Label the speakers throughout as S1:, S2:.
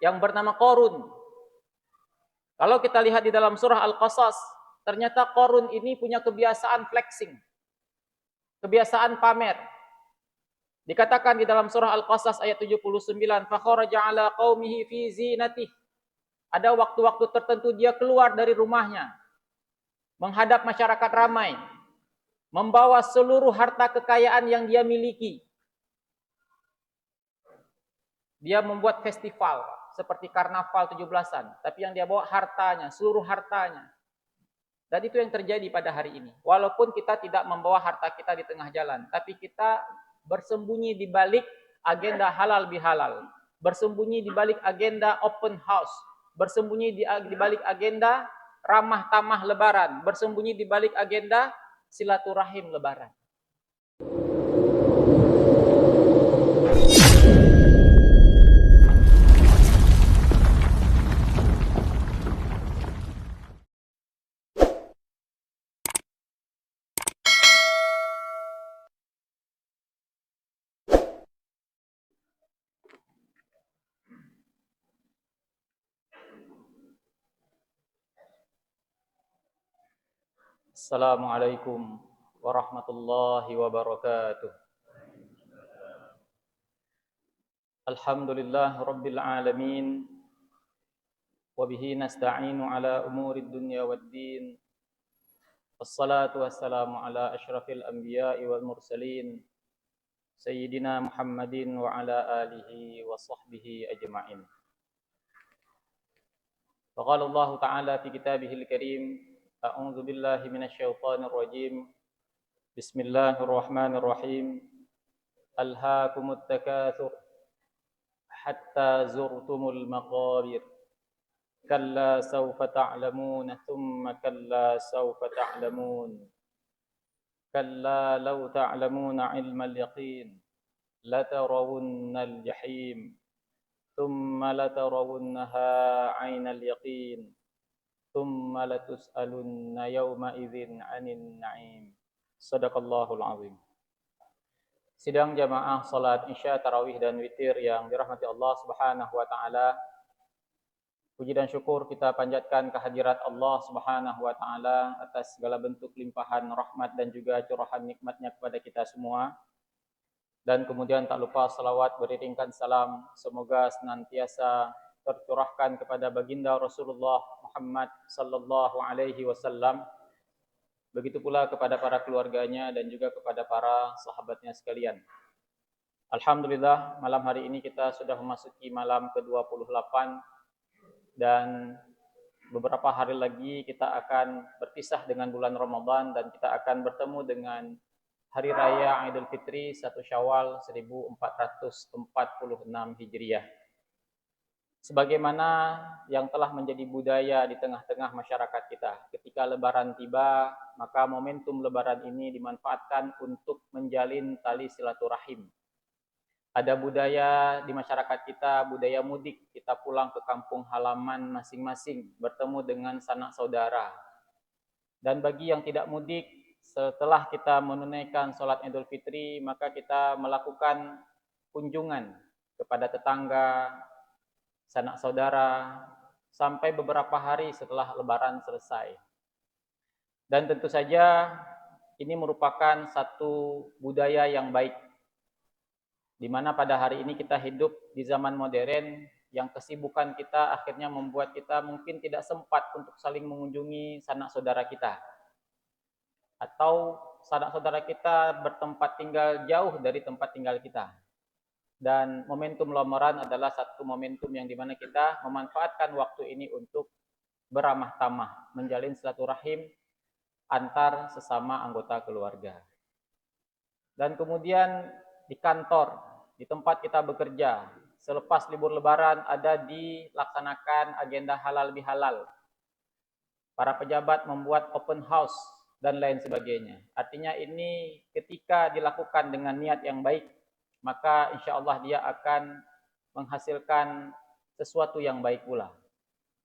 S1: yang bernama Qarun. Kalau kita lihat di dalam surah Al-Qasas, ternyata Qarun ini punya kebiasaan flexing, kebiasaan pamer. Dikatakan di dalam surah Al-Qasas ayat 79, fa kharaja ala qaumihi fi zinatihi. Ada waktu-waktu tertentu dia keluar dari rumahnya, menghadap masyarakat ramai, membawa seluruh harta kekayaan yang dia miliki. Dia membuat festival seperti karnaval 17-an, tapi yang dia bawa hartanya, seluruh hartanya. Dan itu yang terjadi pada hari ini. Walaupun kita tidak membawa harta kita di tengah jalan, tapi kita bersembunyi di balik agenda halal bihalal, bersembunyi di balik agenda open house, bersembunyi di balik agenda ramah tamah lebaran, bersembunyi di balik agenda silaturahim lebaran. Assalamualaikum warahmatullahi wabarakatuh. Alhamdulillah rabbil alamin. Wabihi nasta'inu ala umurid dunya waddin. Wassalatu wassalamu ala asyrafil anbiya'i wal mursalin. Sayyidina Muhammadin wa ala alihi wa sahbihi ajma'in. Faqala Allah Ta'ala fi kitabihil karim. A'udzu billahi minasyaitonir rajim. Bismillahirrahmanirrahim. Alhaakumut takatsur hatta zurtumul maqabir. Kalla sawfa ta'lamun thumma kalla sawfa ta'lamun. Kalla law ta'lamuna 'ilmal yaqin latarawunnal jahim. Thumma latarawunnaha 'ainal yaqin. Thumma latus'alunna yawma idzin 'anin na'im. Shadaqallahul 'azim. Sidang jamaah salat Isya, tarawih dan witir yang dirahmati Allah Subhanahu wa taala. Puji dan syukur kita panjatkan kehadirat Allah Subhanahu wa taala atas segala bentuk limpahan rahmat dan juga curahan nikmatnya kepada kita semua. Dan kemudian tak lupa salawat beriringkan salam semoga senantiasa tercurahkan kepada baginda Rasulullah Muhammad sallallahu alaihi wasallam. Begitu pula kepada para keluarganya dan juga kepada para sahabatnya sekalian. Alhamdulillah, malam hari ini kita sudah memasuki malam ke-28 dan beberapa hari lagi kita akan berpisah dengan bulan Ramadan dan kita akan bertemu dengan Hari Raya Idul Fitri 1 Syawal 1446 Hijriah. Sebagaimana yang telah menjadi budaya di tengah-tengah masyarakat kita, ketika Lebaran tiba, maka momentum Lebaran ini dimanfaatkan untuk menjalin tali silaturahim. Ada budaya di masyarakat kita, budaya mudik, kita pulang ke kampung halaman masing-masing, bertemu dengan sanak saudara. Dan bagi yang tidak mudik, setelah kita menunaikan sholat Idul Fitri, maka kita melakukan kunjungan kepada tetangga, sanak saudara, sampai beberapa hari setelah Lebaran selesai. Dan tentu saja ini merupakan satu budaya yang baik, di mana pada hari ini kita hidup di zaman modern yang kesibukan kita akhirnya membuat kita mungkin tidak sempat untuk saling mengunjungi sanak saudara kita. Atau sanak saudara kita bertempat tinggal jauh dari tempat tinggal kita. Dan momentum Ramadan adalah satu momentum yang dimana kita memanfaatkan waktu ini untuk beramah tamah, menjalin silaturahim antar sesama anggota keluarga. Dan kemudian di kantor, di tempat kita bekerja, selepas libur Lebaran ada dilaksanakan agenda halal bihalal. Para pejabat membuat open house dan lain sebagainya. Artinya ini ketika dilakukan dengan niat yang baik, maka insya Allah dia akan menghasilkan sesuatu yang baik pula.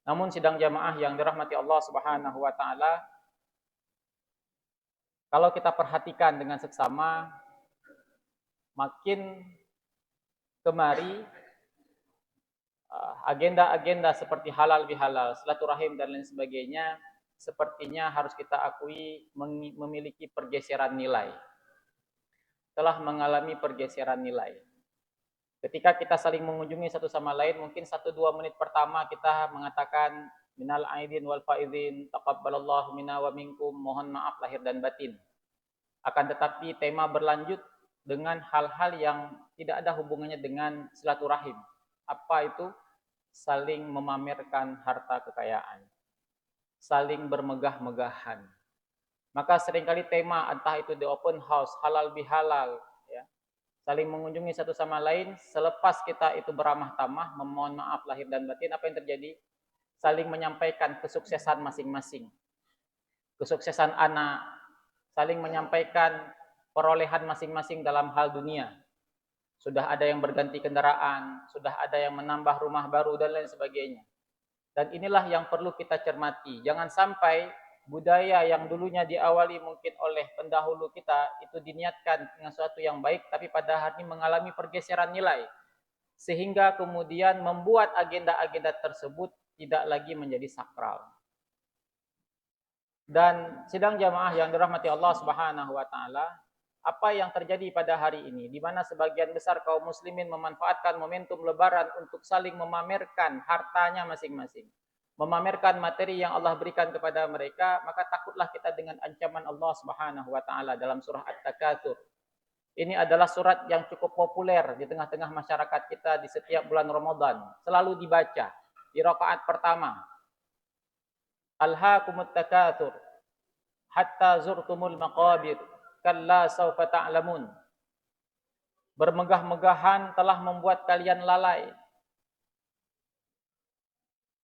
S1: Namun sidang jamaah yang dirahmati Allah Subhanahu wa taala, kalau kita perhatikan dengan seksama, makin kemari agenda-agenda seperti halal bihalal, silaturahim dan lain sebagainya, sepertinya harus kita akui memiliki pergeseran nilai. Telah mengalami pergeseran nilai. Ketika kita saling mengunjungi satu sama lain, mungkin 1-2 menit pertama kita mengatakan minal aidin wal faizin, taqabbalallahu minna wa minkum, mohon maaf lahir dan batin. Akan tetapi tema berlanjut dengan hal-hal yang tidak ada hubungannya dengan silaturahim. Apa itu? Saling memamerkan harta kekayaan, saling bermegah-megahan. Maka seringkali tema entah itu di open house, halal bihalal, ya, saling mengunjungi satu sama lain, selepas kita itu beramah tamah, memohon maaf lahir dan batin, apa yang terjadi? Saling menyampaikan kesuksesan masing-masing, kesuksesan anak, saling menyampaikan perolehan masing-masing dalam hal dunia. Sudah ada yang berganti kendaraan, sudah ada yang menambah rumah baru dan lain sebagainya. Dan inilah yang perlu kita cermati. Jangan sampai budaya yang dulunya diawali mungkin oleh pendahulu kita itu diniatkan dengan sesuatu yang baik, tapi pada hari ini mengalami pergeseran nilai. Sehingga kemudian membuat agenda-agenda tersebut tidak lagi menjadi sakral. Dan sidang jamaah yang dirahmati Allah Subhanahu wa taala, apa yang terjadi pada hari ini, di mana sebagian besar kaum muslimin memanfaatkan momentum lebaran untuk saling memamerkan hartanya masing-masing, memamerkan materi yang Allah berikan kepada mereka, maka takutlah kita dengan ancaman Allah Subhanahu wa taala dalam surah At-Takatsur. Ini adalah surat yang cukup populer di tengah-tengah masyarakat kita di setiap bulan Ramadan, selalu dibaca di rakaat pertama. Alhaakumut takatsur hatta zurtumul maqabir. Kalla saufa ta'lamun. Bermegah-megahan telah membuat kalian lalai.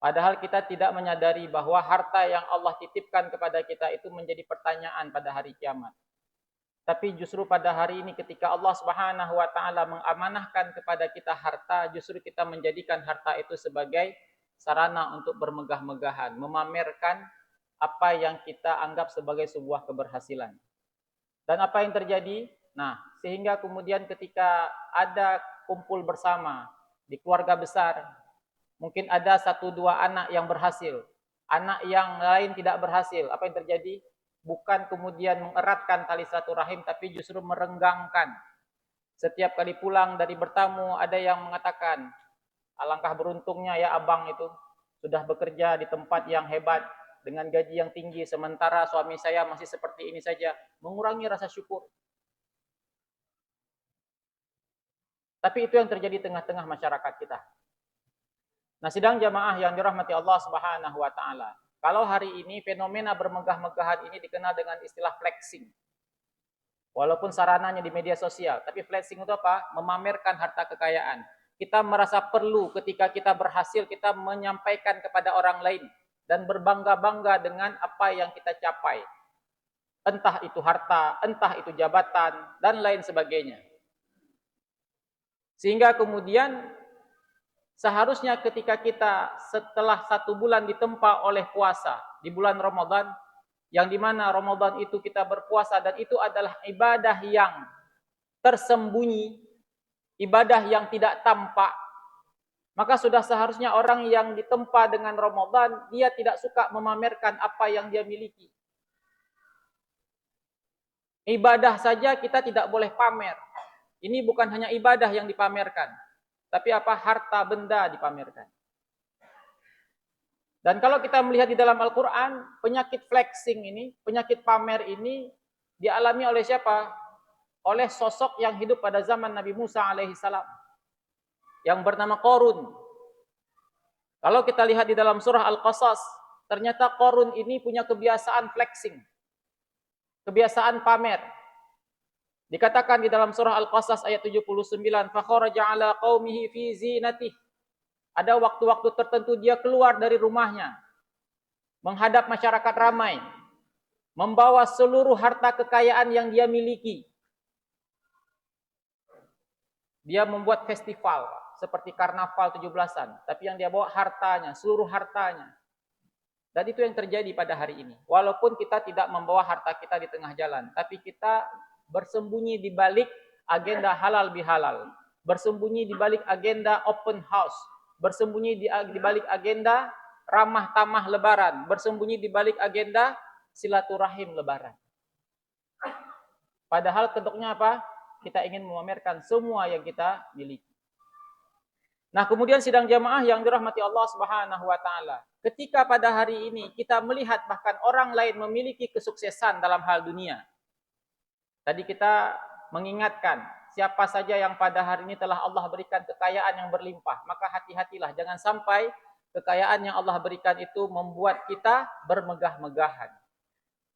S1: Padahal kita tidak menyadari bahwa harta yang Allah titipkan kepada kita itu menjadi pertanyaan pada hari kiamat. Tapi justru pada hari ini ketika Allah Subhanahu wa taala mengamanahkan kepada kita harta, justru kita menjadikan harta itu sebagai sarana untuk bermegah-megahan, memamerkan apa yang kita anggap sebagai sebuah keberhasilan. Dan apa yang terjadi? Nah, sehingga kemudian ketika ada kumpul bersama di keluarga besar, mungkin ada 1-2 anak yang berhasil, anak yang lain tidak berhasil. Apa yang terjadi? Bukan kemudian mengeratkan tali silaturahim, tapi justru merenggangkan. Setiap kali pulang dari bertamu, ada yang mengatakan, alangkah beruntungnya ya abang itu, sudah bekerja di tempat yang hebat, dengan gaji yang tinggi, sementara suami saya masih seperti ini saja, mengurangi rasa syukur. Tapi itu yang terjadi di tengah-tengah masyarakat kita. Nah, sidang jamaah yang dirahmati Allah Subhanahu wa taala. Kalau hari ini fenomena bermegah-megahan ini dikenal dengan istilah flexing. Walaupun sarananya di media sosial, tapi flexing itu apa? Memamerkan harta kekayaan. Kita merasa perlu ketika kita berhasil, kita menyampaikan kepada orang lain dan berbangga-bangga dengan apa yang kita capai. Entah itu harta, entah itu jabatan, dan lain sebagainya. Sehingga kemudian seharusnya ketika kita setelah 1 bulan ditempa oleh puasa di bulan Ramadan, yang dimana Ramadan itu kita berpuasa dan itu adalah ibadah yang tersembunyi, ibadah yang tidak tampak, maka sudah seharusnya orang yang ditempa dengan Ramadan, dia tidak suka memamerkan apa yang dia miliki. Ibadah saja kita tidak boleh pamer. Ini bukan hanya ibadah yang dipamerkan, tapi apa? Harta benda dipamerkan. Dan kalau kita melihat di dalam Al-Quran, penyakit flexing ini, penyakit pamer ini dialami oleh siapa? Oleh sosok yang hidup pada zaman Nabi Musa alaihissalam, yang bernama Qarun. Kalau kita lihat di dalam surah Al-Qasas, ternyata Qarun ini punya kebiasaan flexing, kebiasaan pamer. Dikatakan di dalam surah Al-Qasas ayat 79, fakharaja ala qaumihi fi zinatih. Ada waktu-waktu tertentu dia keluar dari rumahnya, menghadap masyarakat ramai, membawa seluruh harta kekayaan yang dia miliki. Dia membuat festival seperti karnaval 17-an, tapi yang dia bawa hartanya, seluruh hartanya. Dan itu yang terjadi pada hari ini. Walaupun kita tidak membawa harta kita di tengah jalan, tapi kita bersembunyi di balik agenda halal bihalal, bersembunyi di balik agenda open house, bersembunyi di balik agenda ramah tamah lebaran, bersembunyi di balik agenda silaturahim lebaran. Padahal bentuknya apa? Kita ingin memamerkan semua yang kita miliki. Nah, kemudian sidang jamaah yang dirahmati Allah Subhanahu wa taala. Ketika pada hari ini kita melihat bahkan orang lain memiliki kesuksesan dalam hal dunia. Tadi kita mengingatkan siapa saja yang pada hari ini telah Allah berikan kekayaan yang berlimpah, maka hati-hatilah jangan sampai kekayaan yang Allah berikan itu membuat kita bermegah-megahan.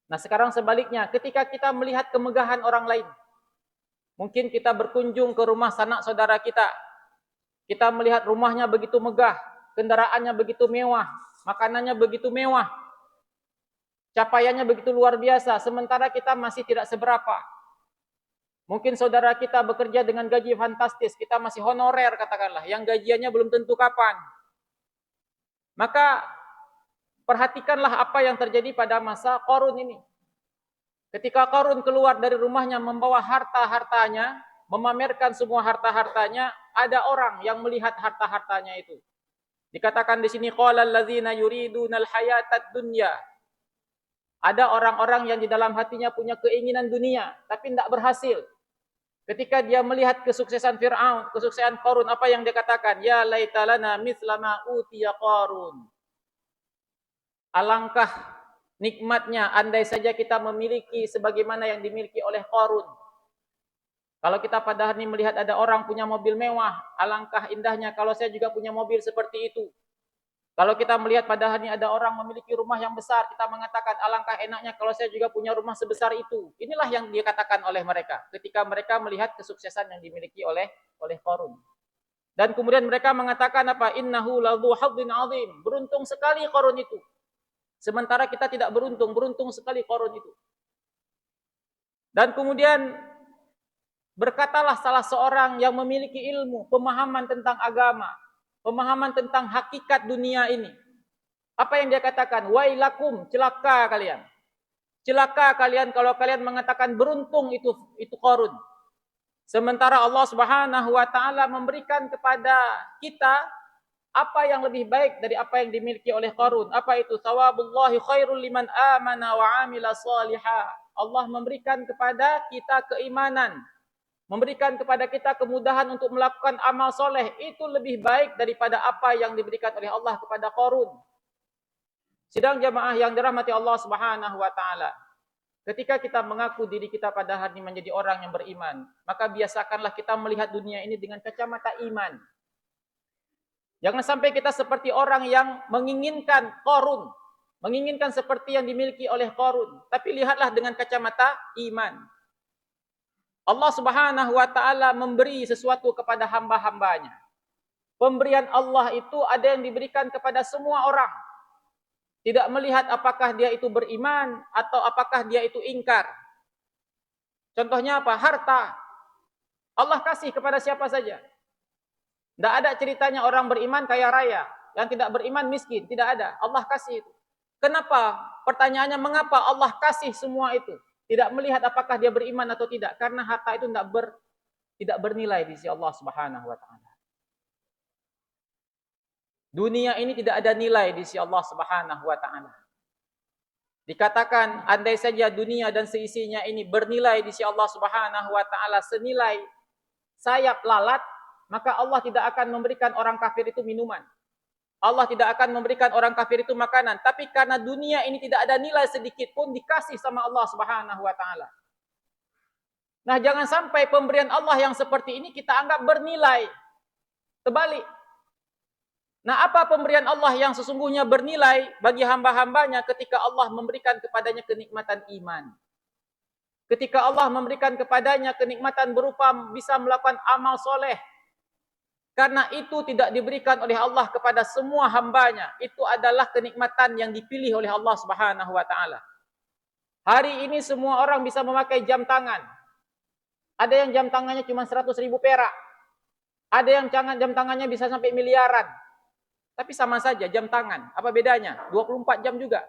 S1: Nah, sekarang sebaliknya, ketika kita melihat kemegahan orang lain, mungkin kita berkunjung ke rumah sanak saudara kita, kita melihat rumahnya begitu megah, kendaraannya begitu mewah, makanannya begitu mewah, capaiannya begitu luar biasa, sementara kita masih tidak seberapa. Mungkin saudara kita bekerja dengan gaji fantastis, kita masih honorer katakanlah, yang gajiannya belum tentu kapan. Maka perhatikanlah apa yang terjadi pada masa Qarun ini. Ketika Qarun keluar dari rumahnya membawa harta-hartanya, memamerkan semua harta-hartanya, ada orang yang melihat harta-hartanya itu. Dikatakan di sini qalal ladzina yuridunal hayatad dunya. Ada orang-orang yang di dalam hatinya punya keinginan dunia tapi tidak berhasil. Ketika dia melihat kesuksesan Fir'aun, kesuksesan Qarun, apa yang dia katakan? Ya laitalana mithla ma utiya Qarun. Alangkah nikmatnya andai saja kita memiliki sebagaimana yang dimiliki oleh Qarun. Kalau kita pada hari ini melihat ada orang punya mobil mewah, alangkah indahnya kalau saya juga punya mobil seperti itu. Kalau kita melihat pada hari ini ada orang memiliki rumah yang besar, kita mengatakan alangkah enaknya kalau saya juga punya rumah sebesar itu. Inilah yang dikatakan oleh mereka ketika mereka melihat kesuksesan yang dimiliki oleh Qarun. Dan kemudian mereka mengatakan apa? Innahu ladzu hadzin azim. Beruntung sekali Qarun itu. Sementara kita tidak beruntung, beruntung sekali Qarun itu. Dan kemudian berkatalah salah seorang yang memiliki ilmu, pemahaman tentang agama, pemahaman tentang hakikat dunia ini. Apa yang dia katakan? Wailakum, celaka kalian. Celaka kalian kalau kalian mengatakan beruntung itu Qarun. Sementara Allah Subhanahu wa taala memberikan kepada kita apa yang lebih baik dari apa yang dimiliki oleh Qarun. Apa itu? Thawabullahi khairul liman amana wa amila salihah. Allah memberikan kepada kita keimanan, memberikan kepada kita kemudahan untuk melakukan amal soleh. Itu lebih baik daripada apa yang diberikan oleh Allah kepada Qarun. Sidang jamaah yang dirahmati Allah Subhanahu wa taala. Ketika kita mengaku diri kita pada hari ini menjadi orang yang beriman, maka biasakanlah kita melihat dunia ini dengan kacamata iman. Jangan sampai kita seperti orang yang menginginkan Qarun, menginginkan seperti yang dimiliki oleh Qarun, tapi lihatlah dengan kacamata iman. Allah Subhanahu wa taala memberi sesuatu kepada hamba-hambanya. Pemberian Allah itu ada yang diberikan kepada semua orang. Tidak melihat apakah dia itu beriman atau apakah dia itu ingkar. Contohnya apa? Harta. Allah kasih kepada siapa saja. Tidak ada ceritanya orang beriman kaya raya, yang tidak beriman miskin, tidak ada. Allah kasih itu. Kenapa? Pertanyaannya mengapa Allah kasih semua itu? Tidak melihat apakah dia beriman atau tidak, karena harta itu tidak bernilai di sisi Allah Subhanahu wa taala. Dunia ini tidak ada nilai di sisi Allah Subhanahu wa taala. Dikatakan andai saja dunia dan seisinya ini bernilai di sisi Allah Subhanahu wa taala senilai sayap lalat, maka Allah tidak akan memberikan orang kafir itu minuman. Allah tidak akan memberikan orang kafir itu makanan. Tapi karena dunia ini tidak ada nilai sedikit pun dikasih sama Allah Subhanahu wa taala. Nah, jangan sampai pemberian Allah yang seperti ini kita anggap bernilai. Terbalik. Nah, apa pemberian Allah yang sesungguhnya bernilai bagi hamba-hambanya ketika Allah memberikan kepadanya kenikmatan iman. Ketika Allah memberikan kepadanya kenikmatan berupa bisa melakukan amal soleh. Karena itu tidak diberikan oleh Allah kepada semua hambanya. Itu adalah kenikmatan yang dipilih oleh Allah Subhanahu wa taala. Hari ini semua orang bisa memakai jam tangan. Ada yang jam tangannya cuma 100.000 perak. Ada yang jam tangannya bisa sampai miliaran. Tapi sama saja jam tangan. Apa bedanya? 24 jam juga.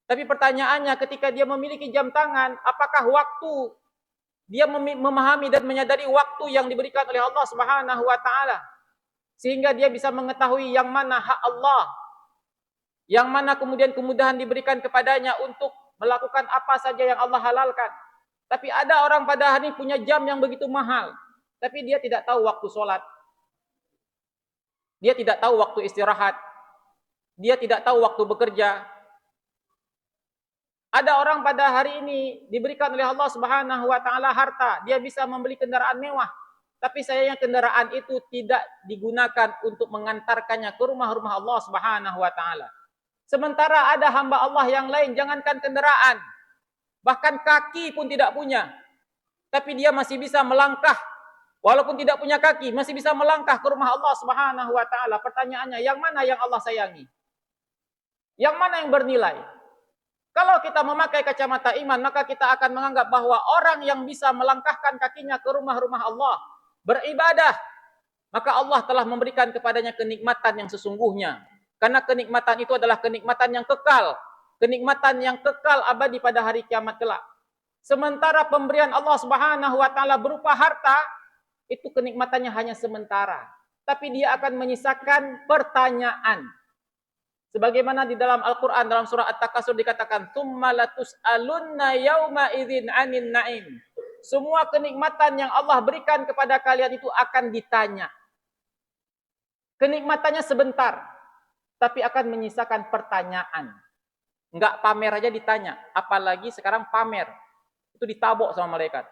S1: Tapi pertanyaannya ketika dia memiliki jam tangan, apakah waktu dia memahami dan menyadari waktu yang diberikan oleh Allah Subhanahu wa taala? sehingga dia bisa mengetahui yang mana hak Allah, yang mana kemudian kemudahan diberikan kepadanya untuk melakukan apa saja yang Allah halalkan. Tapi ada orang pada hari ini punya jam yang begitu mahal, tapi dia tidak tahu waktu sholat, dia tidak tahu waktu istirahat, dia tidak tahu waktu bekerja. Ada orang pada hari ini diberikan oleh Allah Subhanahu wa taala harta, dia bisa membeli kendaraan mewah. Tapi sayangnya kendaraan itu tidak digunakan untuk mengantarkannya ke rumah-rumah Allah Subhanahu wa taala. Sementara ada hamba Allah yang lain, jangankan kendaraan, bahkan kaki pun tidak punya. Tapi dia masih bisa melangkah, walaupun tidak punya kaki, masih bisa melangkah ke rumah Allah Subhanahu wa taala. Pertanyaannya, yang mana yang Allah sayangi? Yang mana yang bernilai? Kalau kita memakai kacamata iman, maka kita akan menganggap bahwa orang yang bisa melangkahkan kakinya ke rumah-rumah Allah, beribadah, maka Allah telah memberikan kepadanya kenikmatan yang sesungguhnya. Karena kenikmatan itu adalah kenikmatan yang kekal, kenikmatan yang kekal abadi pada hari kiamat kelak. Sementara pemberian Allah Subhanahu wa taala berupa harta, itu kenikmatannya hanya sementara, tapi dia akan menyisakan pertanyaan. Sebagaimana di dalam Al-Quran, dalam surah At-Takasur dikatakan, "Tsumma latus'alunna yauma idzin 'anin na'im." Semua kenikmatan yang Allah berikan kepada kalian itu akan ditanya. Kenikmatannya sebentar, tapi akan menyisakan pertanyaan. Enggak pamer aja ditanya, apalagi sekarang pamer. Itu ditabok sama malaikat.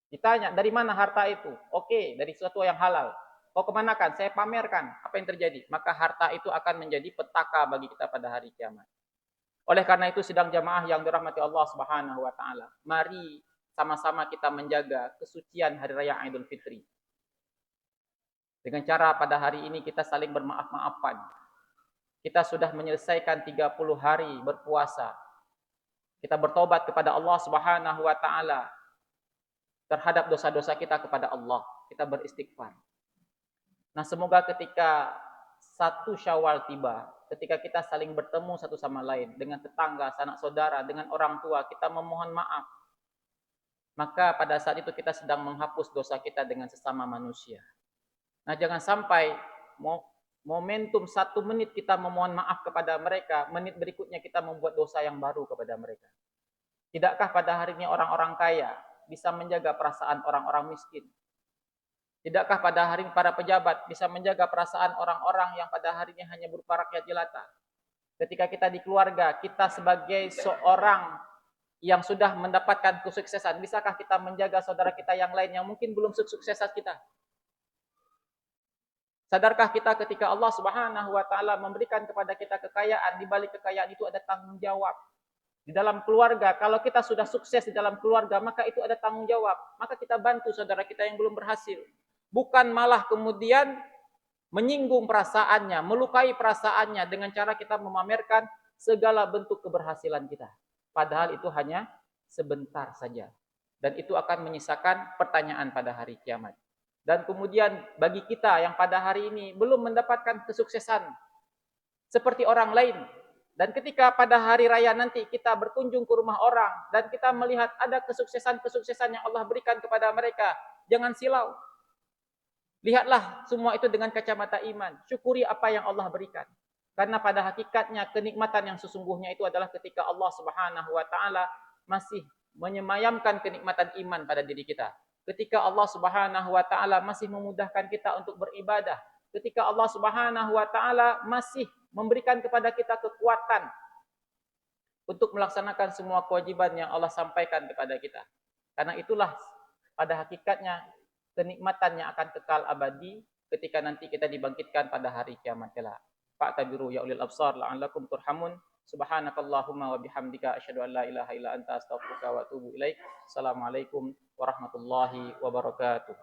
S1: Ditanya, dari mana harta itu? Oke, dari sesuatu yang halal. Kau kemanakan? Saya pamerkan. Apa yang terjadi? Maka harta itu akan menjadi petaka bagi kita pada hari kiamat. Oleh karena itu, sidang jamaah yang dirahmati Allah Subhanahu wa taala, mari sama-sama kita menjaga kesucian hari raya Idul Fitri. Dengan cara pada hari ini kita saling bermaaf-maafan. Kita sudah menyelesaikan 30 hari berpuasa. Kita bertobat kepada Allah Subhanahu wa taala terhadap dosa-dosa kita kepada Allah. Kita beristighfar. Nah, semoga ketika 1 Syawal tiba, ketika kita saling bertemu satu sama lain, dengan tetangga, sanak saudara, dengan orang tua, kita memohon maaf. Maka pada saat itu kita sedang menghapus dosa kita dengan sesama manusia. Nah, jangan sampai momentum 1 menit kita memohon maaf kepada mereka, menit berikutnya kita membuat dosa yang baru kepada mereka. Tidakkah pada hari ini orang-orang kaya bisa menjaga perasaan orang-orang miskin? Tidakkah pada hari ini para pejabat bisa menjaga perasaan orang-orang yang pada hari ini hanya berupa rakyat jelata? Ketika kita di keluarga, kita sebagai seorang yang sudah mendapatkan kesuksesan, bisakah kita menjaga saudara kita yang lain yang mungkin belum sukses kita? Sadarkah kita ketika Allah Subhanahu wa taala memberikan kepada kita kekayaan, di balik kekayaan itu ada tanggung jawab. Di dalam keluarga, kalau kita sudah sukses di dalam keluarga, maka itu ada tanggung jawab. Maka kita bantu saudara kita yang belum berhasil. Bukan malah kemudian menyinggung perasaannya, melukai perasaannya dengan cara kita memamerkan segala bentuk keberhasilan kita. Padahal itu hanya sebentar saja. Dan itu akan menyisakan pertanyaan pada hari kiamat. Dan kemudian bagi kita yang pada hari ini belum mendapatkan kesuksesan seperti orang lain, dan ketika pada hari raya nanti kita berkunjung ke rumah orang dan kita melihat ada kesuksesan-kesuksesan yang Allah berikan kepada mereka, jangan silau. Lihatlah semua itu dengan kacamata iman. Syukuri apa yang Allah berikan. Karena pada hakikatnya kenikmatan yang sesungguhnya itu adalah ketika Allah Subhanahu wa taala masih menyemayamkan kenikmatan iman pada diri kita. Ketika Allah Subhanahu wa taala masih memudahkan kita untuk beribadah. Ketika Allah Subhanahu wa taala masih memberikan kepada kita kekuatan untuk melaksanakan semua kewajiban yang Allah sampaikan kepada kita. Karena itulah pada hakikatnya kenikmatan yang akan kekal abadi ketika nanti kita dibangkitkan pada hari kiamat kelak. Fa'tabiru ya ulil absar la'allakum turhamun. Subhanakallahumma wa bihamdika asyhadu an la ilaha illa anta astaghfiruka wa atubu ilaik. Assalamualaikum warahmatullahi wabarakatuh.